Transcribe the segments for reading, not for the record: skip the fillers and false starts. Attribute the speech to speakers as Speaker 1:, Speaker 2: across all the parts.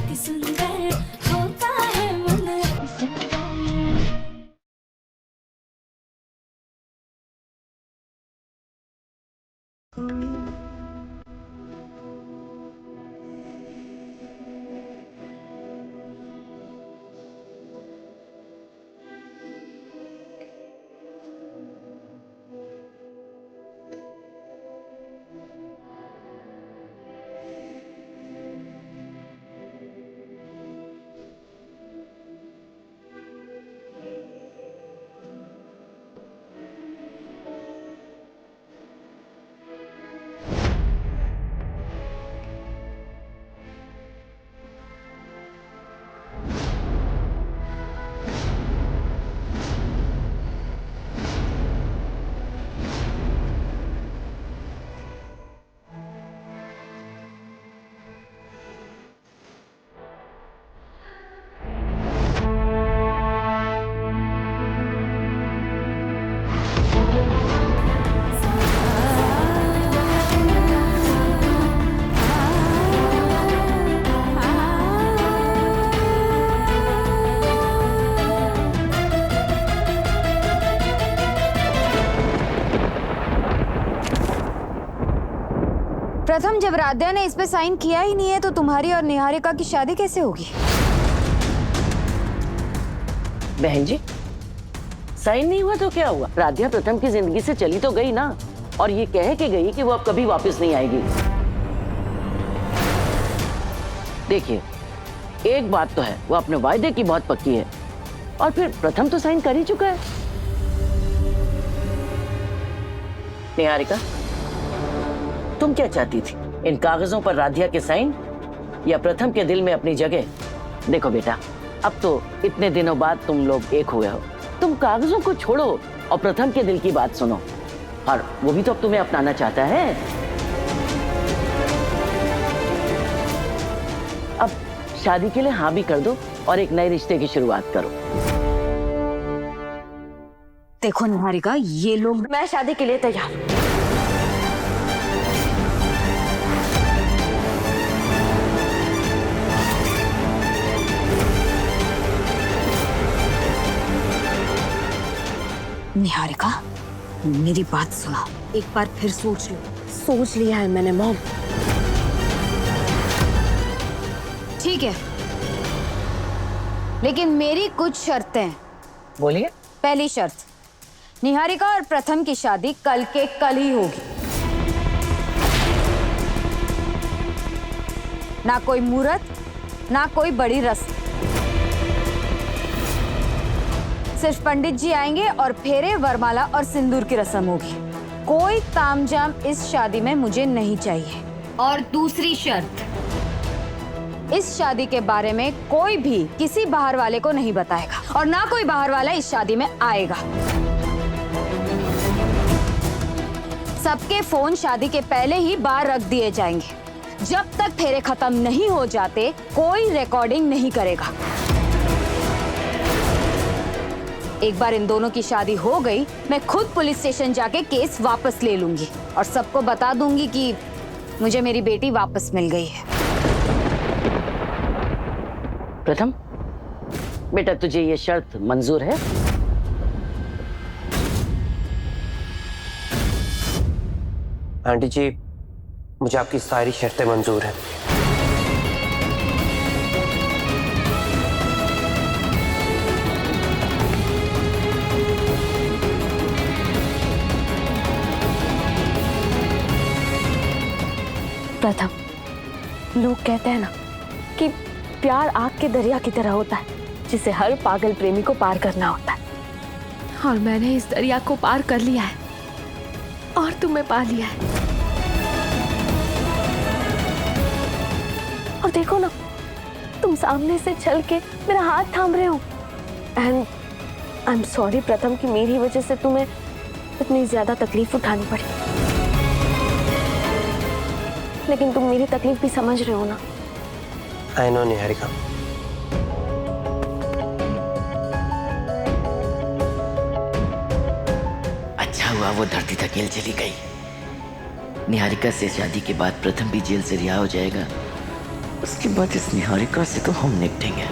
Speaker 1: अति सुंदर होता है मन अति सुंदर।
Speaker 2: प्रथम, जब राध्या ने इस पे साइन किया ही नहीं है तो तुम्हारी और निहारिका की शादी कैसे होगी?
Speaker 3: बहन जी, साइन नहीं हुआ तो क्या हुआ? राध्या प्रथम की जिंदगी से चली तो गई ना, और ये कह के गई कि वो अब कभी वापस नहीं आएगी। देखिए, एक बात तो है, वो अपने वायदे की बहुत पक्की है, और फिर प्रथम तो साइन कर ही चुका है। निहारिका, तुम क्या चाहती थी? इन कागजों पर राधिया के साइन या प्रथम के दिल में अपनी जगह? देखो बेटा, अब तो इतने दिनों बाद तुम लोग एक हुए हो, तुम कागजों को छोड़ो और प्रथम के दिल की बात सुनो, और वो भी तो अब तुम्हें अपनाना चाहता है। अब शादी के लिए हाँ भी कर दो और एक नए रिश्ते की शुरुआत करो।
Speaker 2: देखो निहारिका, ये लोग
Speaker 3: मैं शादी के लिए तैयार हूँ।
Speaker 2: निहारिका, मेरी बात सुनो, एक बार फिर सोच लो।
Speaker 3: सोच लिया है मैंने मॉम।
Speaker 2: ठीक है, लेकिन मेरी कुछ शर्तें।
Speaker 3: बोलिए।
Speaker 2: पहली शर्त, निहारिका और प्रथम की शादी कल के कल ही होगी। ना कोई मुहूर्त, ना कोई बड़ी रस्म। सिर्फ पंडित जी आएंगे और फेरे, वरमाला और सिंदूर की रस्म होगी। कोई तामझाम इस शादी में मुझे नहीं चाहिए। और दूसरी शर्त, इस शादी के बारे में कोई भी किसी बाहर वाले को नहीं बताएगा, और ना कोई बाहर वाला इस शादी में आएगा। सबके फोन शादी के पहले ही बाहर रख दिए जाएंगे। जब तक फेरे खत्म नहीं हो जाते, कोई रिकॉर्डिंग नहीं करेगा। एक बार इन दोनों की शादी हो गई, मैं खुद पुलिस स्टेशन जाके केस वापस ले लूंगी और सबको बता दूंगी कि मुझे मेरी बेटी वापस मिल गई है।
Speaker 3: प्रथम, बेटा तुझे ये शर्त मंजूर है?
Speaker 4: आंटी जी, मुझे आपकी सारी शर्तें मंजूर हैं।
Speaker 5: प्रथम, लोग कहते हैं ना कि प्यार आग के दरिया की तरह होता है, जिसे हर पागल प्रेमी को पार करना होता है। और मैंने इस दरिया को पार कर लिया है और तुम्हें पा लिया है। और देखो ना, तुम सामने से चल के मेरा हाथ थाम रहे हो। एंड आई एम सॉरी प्रथम कि मेरी वजह से तुम्हें इतनी ज्यादा तकलीफ उठानी पड़ी, लेकिन तुम मेरी तकलीफ भी समझ रहे हो ना।
Speaker 4: I know Niharika.
Speaker 6: अच्छा हुआ वो धरती धकेल चली गई। निहारिका से शादी के बाद प्रथम भी जेल से रिहा हो जाएगा। उसके बाद इस निहारिका से तो हम निपटेंगे।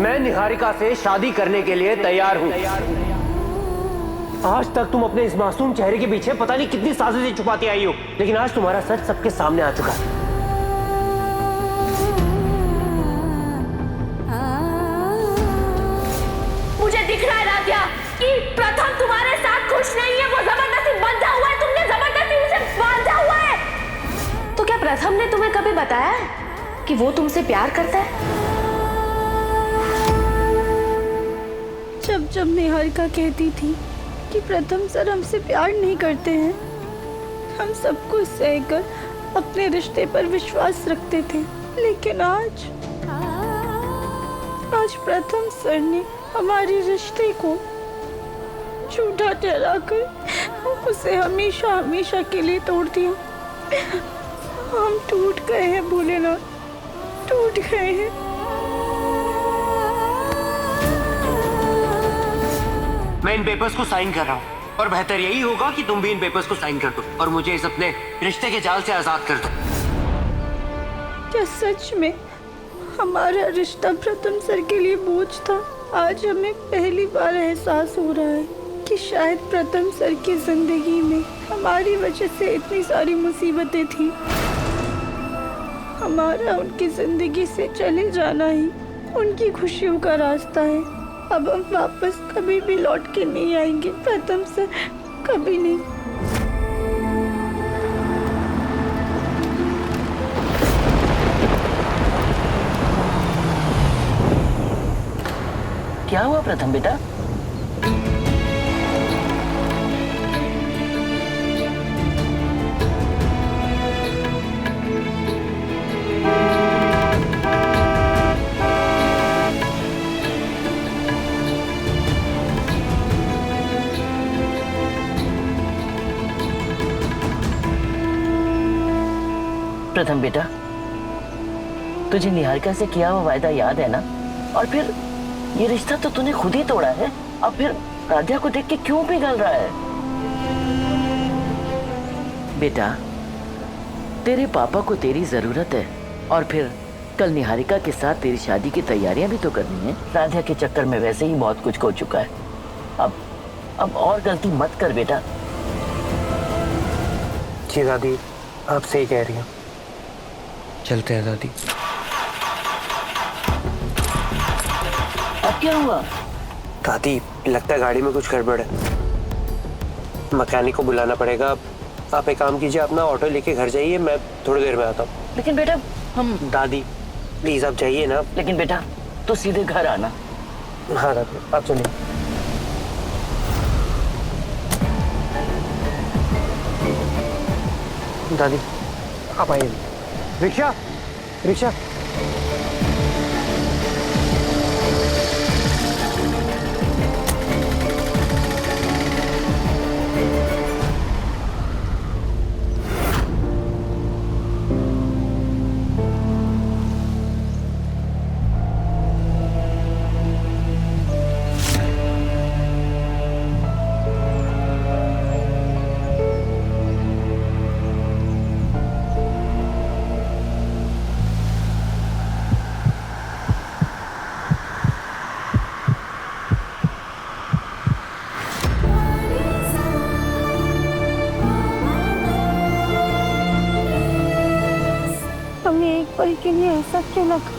Speaker 4: मैं निहारिका से शादी करने के लिए तैयार हूं। आज तक तुम अपने इस मासूम चेहरे के पीछे पता नहीं कितनी साजिशें छुपाती आई हो, लेकिन आज तुम्हारा सच सबके सामने आ चुका है।
Speaker 5: मुझे दिख रहा है राध्या कि प्रथम तुम्हारे साथ खुश नहीं है, वो जबरदस्ती बंधा हुआ है, तुमने जबरदस्ती उसे बांधा हुआ है। तो क्या प्रथम ने तुम्हें कभी बताया है कि वो तुमसे प्यार करता है?
Speaker 7: जब जब निहारिका कहती थी कि प्रथम सर हमसे प्यार नहीं करते हैं, हम सब कुछ सहकर अपने रिश्ते पर विश्वास रखते थे। लेकिन आज प्रथम सर ने हमारे रिश्ते को झूठा ठहराकर उसे हमेशा हमेशा के लिए तोड़ दिया। हम टूट गए हैं भोलेनाथ, टूट गए हैं।
Speaker 4: मैं इन पेपर्स को साइन कर रहा हूँ और बेहतर यही होगा कि तुम भी इन पेपर्स को साइन कर दो और मुझे इस अपने रिश्ते के जाल से आजाद कर दो।
Speaker 7: क्या सच में हमारा रिश्ता प्रथम सर के लिए बोझ था? आज हमें पहली बार एहसास हो रहा है कि शायद प्रथम सर की जिंदगी में हमारी वजह से इतनी सारी मुसीबतें थी। हमारा उनकी जिंदगी से चले जाना ही उनकी खुशियों का रास्ता है। अब हम वापस कभी भी लौट के नहीं आएंगे प्रथम सर, कभी नहीं।
Speaker 3: क्या हुआ प्रथम बेटा? प्रथम बेटा, तुझे निहारिका से किया हुआ वायदा याद है ना? और फिर ये रिश्ता तो तूने खुद ही तोड़ा है। अब फिर राध्या को देख के क्यों पिघल रहा है? बेटा, तेरे पापा को तेरी जरूरत है और फिर कल निहारिका के साथ तेरी शादी की तैयारियां भी तो करनी है। राध्या के चक्कर में वैसे ही बहुत कुछ हो चुका है। अब और गलती मत कर बेटा।
Speaker 4: जी दादी, आप सही कह रही हैं। चलते हैं दादी।
Speaker 3: अब क्या हुआ?
Speaker 4: दादी, लगता है गाड़ी में कुछ गड़बड़ है, मैकेनिक को बुलाना पड़ेगा। आप एक काम कीजिए, अपना ऑटो लेके घर जाइए, मैं थोड़ी देर में आता हूँ।
Speaker 3: लेकिन बेटा हम...
Speaker 4: दादी प्लीज आप जाइए ना।
Speaker 3: लेकिन बेटा तो सीधे घर आना।
Speaker 4: हाँ दादी, आप चलिए। दादी आप आइए। Rickshaw, rickshaw.
Speaker 7: पल के लिए ऐसा क्यों लगा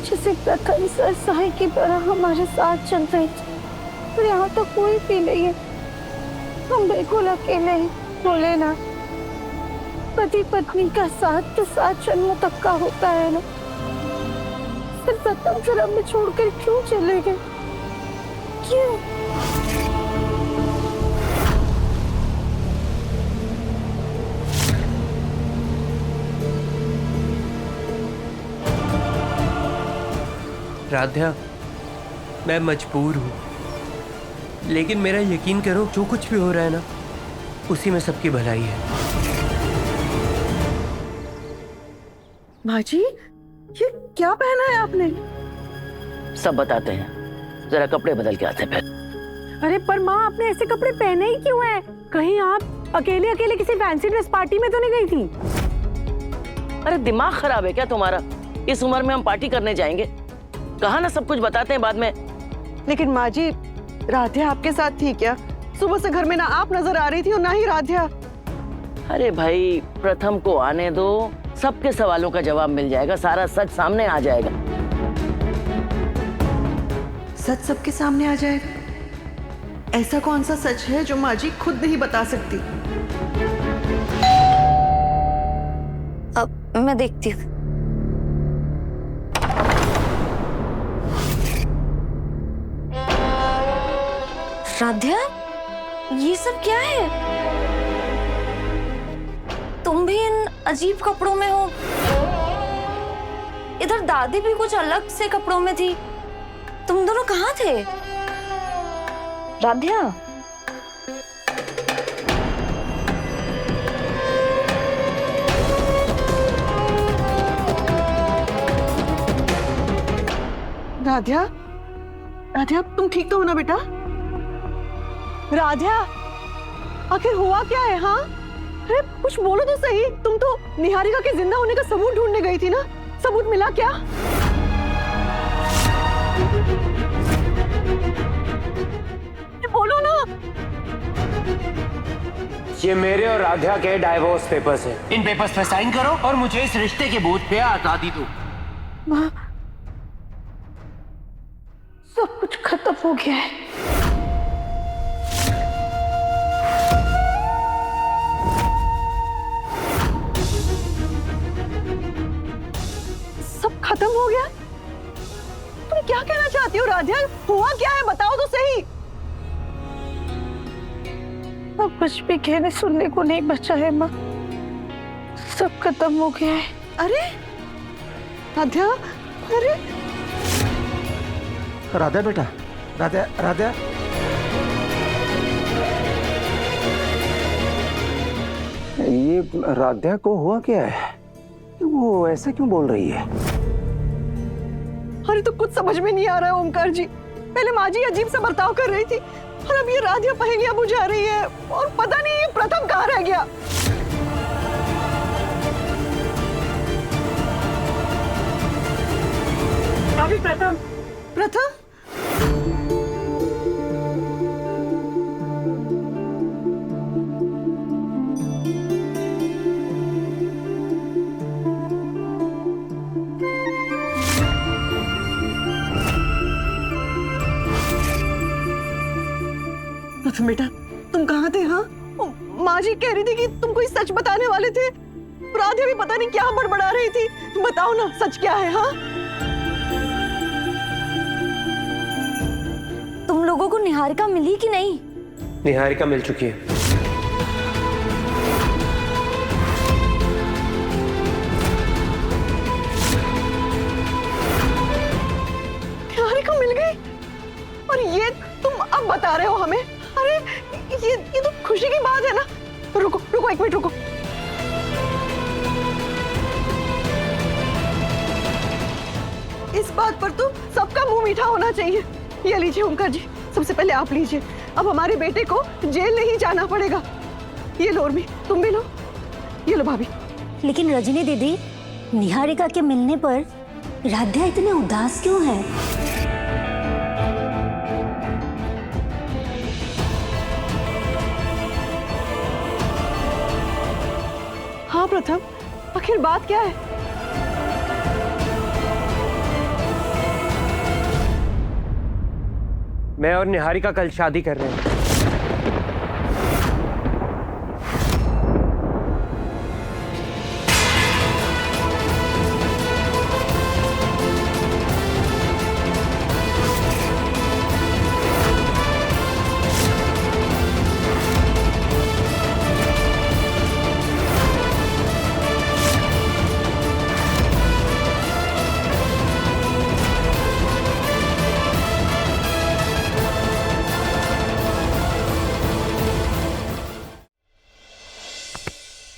Speaker 7: जैसे प्रथम सर सहाय की तरह हमारे साथ चल रहे थे, पर यहाँ तो कोई भी नहीं है। हम बिल्कुल अकेले हैं। बोले ना, पति पत्नी का साथ तो 7 जन्मों तक का होता है ना। फिर प्रथम सर हमें छोड़कर क्यों चले गए? क्यों?
Speaker 8: राध्या, मैं मजबूर हूँ, लेकिन मेरा यकीन करो, जो कुछ भी हो रहा है ना, उसी में सबकी भलाई है।
Speaker 7: माँ जी, ये क्या पहना है आपने?
Speaker 3: सब बताते हैं। जरा कपड़े बदल के आते हैं फिर।
Speaker 9: अरे पर माँ, आपने ऐसे कपड़े पहने ही क्यों हैं? कहीं आप अकेले अकेले किसी फैंसी ड्रेस पार्टी में तो नहीं गई थी?
Speaker 3: अरे दिमाग खराब है क्या तुम्हारा? इस उम्र में हम पार्टी करने जाएंगे? कहा ना सब कुछ बताते हैं बाद में।
Speaker 10: लेकिन माँ जी, राध्या आपके साथ थी क्या? सुबह से घर में ना आप नजर आ रही थी और ना ही राध्या।
Speaker 3: अरे भाई, प्रथम को आने दो, सबके सवालों का जवाब मिल जाएगा, सारा सच सामने आ जाएगा।
Speaker 10: सच सबके सामने आ जाएगा? ऐसा कौन सा सच है जो माँ जी खुद नहीं बता सकती?
Speaker 2: अब मैं देखती हूँ। राध्या, ये सब क्या है? तुम भी इन अजीब कपड़ों में हो। इधर दादी भी कुछ अलग से कपड़ों में थी। तुम दोनों कहाँ थे? राध्या,
Speaker 10: राध्या, राध्या तुम ठीक तो हो ना बेटा? राध्या, आखिर हुआ क्या है? हाँ, अरे कुछ बोलो तो सही। तुम तो निहारिका के जिंदा होने का सबूत ढूंढने गई थी ना? सबूत मिला क्या? बोलो ना।
Speaker 4: ये मेरे और राध्या के डाइवोर्स पेपर्स हैं। इन पेपर्स पे साइन करो और मुझे इस रिश्ते के बोझ पे आजादी दो।
Speaker 10: माँ, सब कुछ खत्म हो गया है। सब खत्म हो गया? तुम क्या कहना चाहती हो राध्या? हुआ क्या है, बताओ तो सही। अब कुछ भी कहने सुनने को नहीं बचा है माँ, सब खत्म हो गया है। अरे राध्या, अरे
Speaker 11: राधा बेटा, राधा राधा, ये राधा को हुआ क्या है? वो ऐसा क्यों बोल रही है?
Speaker 10: अरे तो कुछ समझ में नहीं आ रहा है ओमकार जी। पहले माँ जी अजीब सा बर्ताव कर रही थी और अब ये राधिया पहेलियां बुझा रही है और पता नहीं ये प्रथम कहाँ रह गया। अभी प्रथम, प्रथम प्रथम बेटा, तुम कहाँ थे? हाँ, माँ जी कह रही थी कि तुम कोई सच बताने वाले थे। राधिया भी पता नहीं क्या बड़बड़ा रही थी। बताओ ना, सच क्या है? हाँ,
Speaker 2: तुम लोगों को निहारिका मिली कि नहीं?
Speaker 4: निहारिका मिल चुकी है।
Speaker 10: निहारिका मिल गई और ये तुम अब बता रहे हो हमें? अरे ये तो खुशी की बात है ना। रुको रुको, एक मिनट रुको। इस बात पर तो सबका मुंह मीठा होना चाहिए। ये लीजिए ओमकार जी, सबसे पहले आप लीजिए। अब हमारे बेटे को जेल नहीं जाना पड़ेगा। ये लो उर्मी, तुम भी लो। ये लो भाभी।
Speaker 1: लेकिन रजनी दीदी, निहारिका के मिलने पर राध्या इतने उदास क्यों है?
Speaker 10: हाँ प्रथम, आखिर बात क्या है?
Speaker 4: मैं और निहारिका कल शादी कर रहे हैं।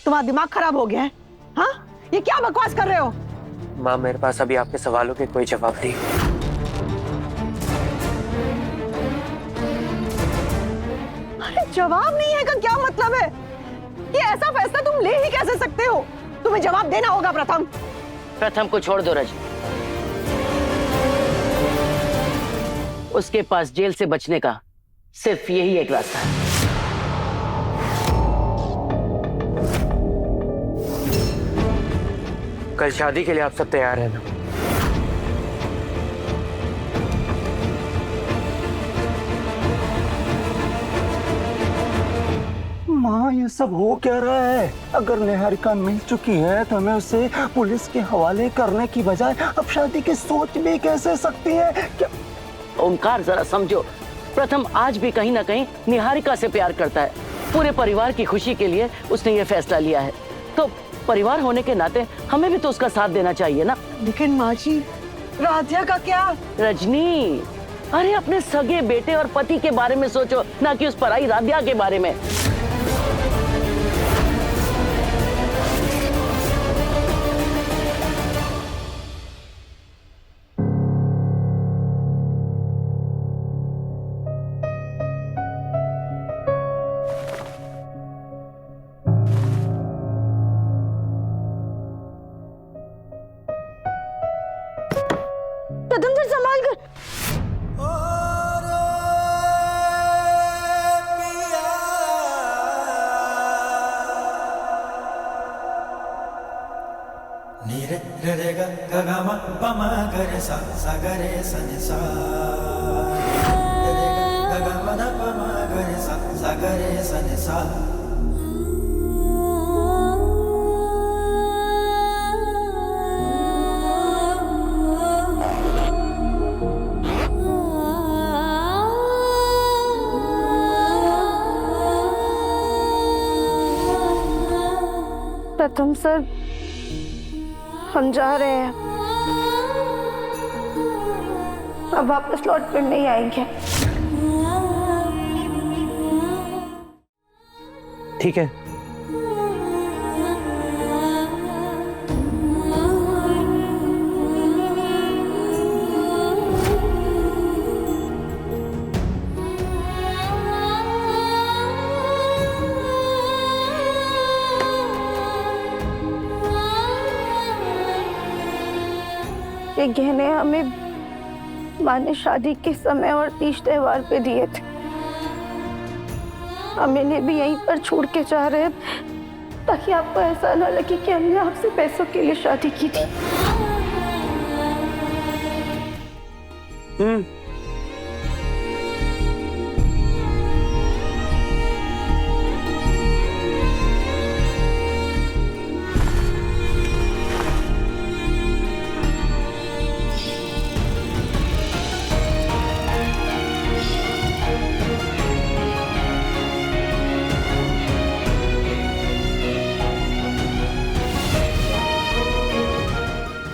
Speaker 10: तुम्हारा दिमाग खराब हो गया है? हाँ, ये क्या बकवास कर रहे हो?
Speaker 4: माँ, मेरे पास अभी आपके सवालों के कोई जवाब नहीं।
Speaker 10: जवाब नहीं है का क्या मतलब है? ये ऐसा फैसला तुम ले ही कैसे सकते हो? तुम्हें जवाब देना होगा प्रथम।
Speaker 3: प्रथम को छोड़ दो रजनी। उसके पास जेल से बचने का सिर्फ यही एक रास्ता है।
Speaker 4: कल शादी के लिए आप सब तैयार हैं ना?
Speaker 11: माँ, ये सब हो क्या रहा है? अगर निहारिका मिल चुकी है तो हमें उसे पुलिस के हवाले करने की बजाय अब शादी की सोच भी कैसे सकती है? क्या
Speaker 3: ओमकार, जरा समझो, प्रथम आज भी कहीं ना कहीं निहारिका से प्यार करता है। पूरे परिवार की खुशी के लिए उसने ये फैसला लिया है, तो परिवार होने के नाते हमें भी तो उसका साथ देना चाहिए ना।
Speaker 10: लेकिन माँ जी, राध्या का क्या?
Speaker 3: रजनी, अरे अपने सगे बेटे और पति के बारे में सोचो, ना कि उस पराई राध्या के बारे में।
Speaker 7: कदम से संभाल कर।
Speaker 12: नीरे रे ग ग ग म प म ग रे सा सा ग रे सा नि सा रे ग ग ग म द प म ग रे सा सा ग रे सा नि सा।
Speaker 7: प्रथम सर, हम जा रहे हैं, अब वापस लौट कर नहीं आएंगे।
Speaker 4: ठीक है।
Speaker 7: ये गहने हमें माँ ने शादी के समय और तीज त्योहार पे दिए थे। हम इन्हें भी यहीं पर छोड़ के जा रहे हैं ताकि आपको ऐसा ना लगे कि हमने आपसे पैसों के लिए शादी की थी।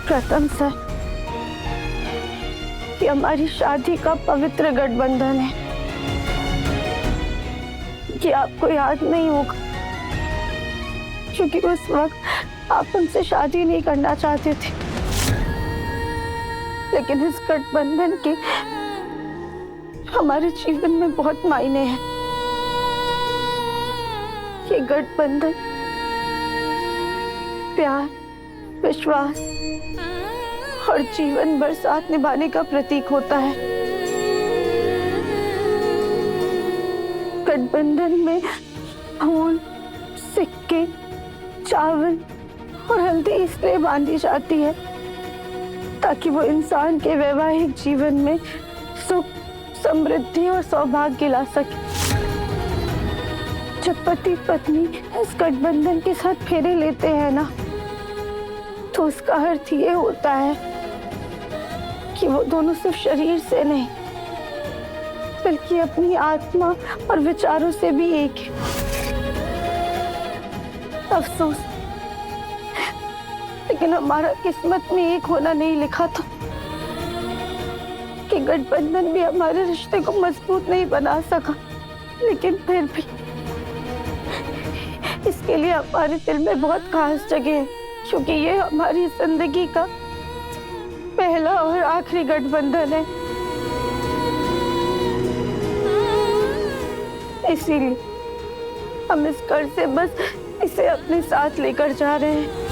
Speaker 7: प्रथम सर, ये हमारी शादी का पवित्र गठबंधन है। ये आपको याद नहीं होगा क्योंकि उस वक्त आप हमसे शादी नहीं करना चाहते थे, लेकिन इस गठबंधन के हमारे जीवन में बहुत मायने हैं। ये गठबंधन प्यार, विश्वास और जीवन भर साथ निभाने का प्रतीक होता है। गठबंधन में फूल, सिक्के, चावल और हल्दी इसलिए बांधी जाती है ताकि वो इंसान के वैवाहिक जीवन में सुख, समृद्धि और सौभाग्य ला सके। जब पति पत्नी इस गठबंधन के साथ फेरे लेते हैं ना, तो उसका अर्थ ये होता है कि वो दोनों सिर्फ शरीर से नहीं बल्कि अपनी आत्मा और विचारों से भी एक है। अफसोस, लेकिन हमारा किस्मत में एक होना नहीं लिखा था कि गठबंधन भी हमारे रिश्ते को मजबूत नहीं बना सका। लेकिन फिर भी इसके लिए हमारे दिल में बहुत खास जगह है क्योंकि ये हमारी जिंदगी का पहला और आखिरी गठबंधन है। इसीलिए हम इस घर से बस इसे अपने साथ लेकर जा रहे हैं।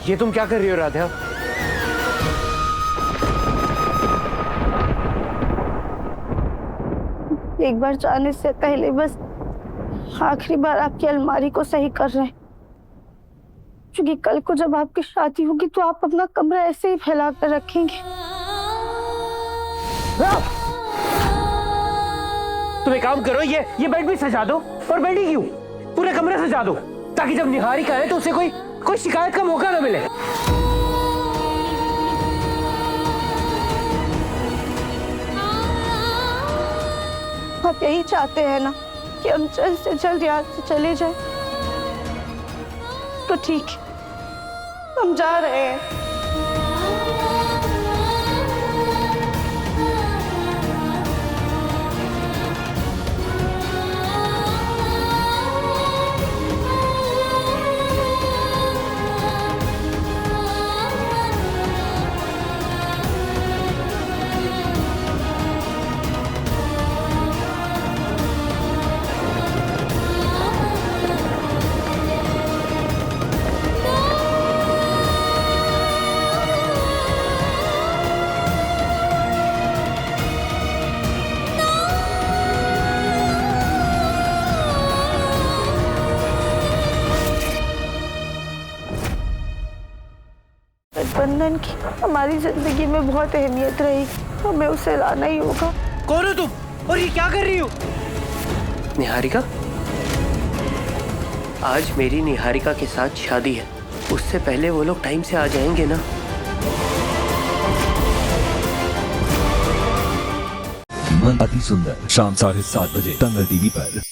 Speaker 4: ये तुम क्या कर रही हो राधा?
Speaker 7: एक बार जाने से पहले बस आखिरी बार आपकी अलमारी को सही कर रहे हैं, क्योंकि कल को जब आपकी शादी होगी तो आप अपना कमरा ऐसे ही फैला कर रखेंगे।
Speaker 4: तुम एक काम करो, ये बेड भी सजा दो। और बेड ही क्यों, पूरे कमरे सजा दो, ताकि जब निहारिका आए तो उसे कोई शिकायत का मौका ना मिले।
Speaker 7: आप यही चाहते हैं ना कि हम जल्द से जल्द यहाँ से चले जाएं? तो ठीक है, हम जा रहे हैं। गठबंधन की हमारी जिंदगी में बहुत अहमियत रही, हमें उसे लाना ही होगा।
Speaker 4: कौन हो तुम और ये क्या कर रही हो? निहारिका, आज मेरी निहारिका के साथ शादी है, उससे पहले वो लोग टाइम से आ जाएंगे ना।
Speaker 13: मन अति सुंदर शाम 7:30 बजे दंगल टीवी पर।